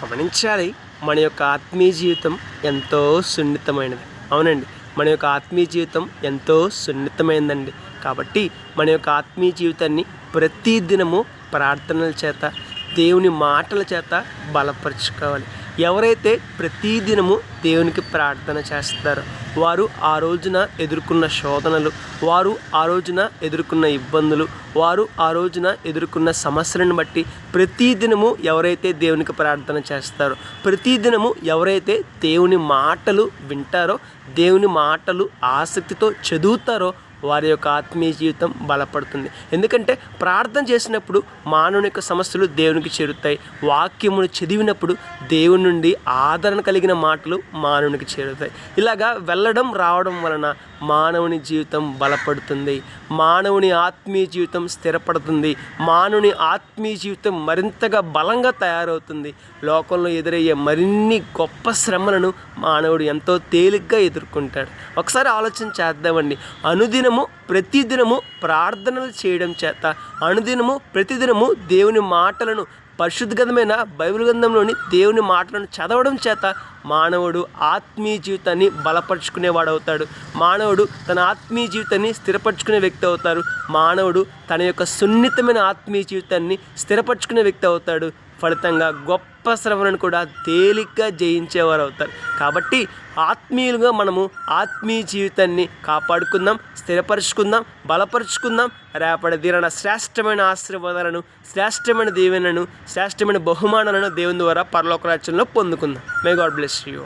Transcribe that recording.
గమనించాలి. మన యొక్క ఆత్మీయ జీవితం ఎంతో సున్నితమైనది. అవునండి, మన యొక్క ఆత్మీయ జీవితం ఎంతో సున్నితమైనదండి. కాబట్టి మన యొక్క ఆత్మీయ జీవితాన్ని ప్రతిదినము ప్రార్థనల చేత, దేవుని మాటల చేత బలపరుచుకోవాలి. ఎవరైతే ప్రతిదినము దేవునికి ప్రార్థన చేస్తారో వారు ఆ రోజున ఎదుర్కొన్న శోధనలు, వారు ఆ రోజున ఎదుర్కొన్న ఇబ్బందులు, వారు ఆ రోజున ఎదుర్కొన్న సమస్యలను బట్టి ప్రతిదినము ఎవరైతే దేవునికి ప్రార్థన చేస్తారో, ప్రతిదినము ఎవరైతే దేవుని మాటలు వింటారో, దేవుని మాటలు ఆసక్తితో చదువుతారో వారి యొక్క ఆత్మీయ జీవితం బలపడుతుంది. ఎందుకంటే ప్రార్థన చేసినప్పుడు మానవుని యొక్క సమస్యలు దేవునికి చేరుతాయి. వాక్యమును చదివినప్పుడు దేవుని నుండి ఆదరణ కలిగిన మాటలు మానవునికి చేరుతాయి. ఇలాగా వెళ్ళడం రావడం వలన మానవుని జీవితం బలపడుతుంది. మానవుని ఆత్మీయ జీవితం స్థిరపడుతుంది. మానవుని ఆత్మీయ జీవితం మరింతగా బలంగా తయారవుతుంది. లోకంలో ఎదురయ్యే మరిన్ని గొప్ప శ్రమలను మానవుడు ఎంతో తేలిగ్గా ఎదుర్కొంటాడు. ఒకసారి ఆలోచన చేద్దామండి. అనుదినము ప్రతిదినము ప్రార్థనలు చేయడం చేత, అనుదినము ప్రతిదినము దేవుని మాటలను, పరిశుద్ధ గ్రంథమైన బైబిల్ గ్రంథంలోని దేవుని మాటలను చదవడం చేత మానవుడు ఆత్మీయ జీవితాన్ని బలపరుచుకునేవాడు అవుతాడు. మానవుడు తన ఆత్మీయ జీవితాన్ని స్థిరపరచుకునే వ్యక్తి అవుతారు. మానవుడు తన యొక్క సున్నితమైన ఆత్మీయ జీవితాన్ని స్థిరపరచుకునే వ్యక్తి అవుతాడు. ఫలితంగా గొప్ప శ్రమలను కూడా తేలిగ్గా జయించేవారు అవుతారు. కాబట్టి ఆత్మీయులుగా మనము ఆత్మీయ జీవితాన్ని కాపాడుకుందాం, స్థిరపరుచుకుందాం, బలపరుచుకుందాం. రేపటి దినాన శ్రేష్టమైన ఆశీర్వాదాలను, శ్రేష్టమైన దీవెనలను, శ్రేష్టమైన బహుమానాలను దేవుని ద్వారా పరలోక రాజ్యంలో పొందుకుందాం. May God bless you.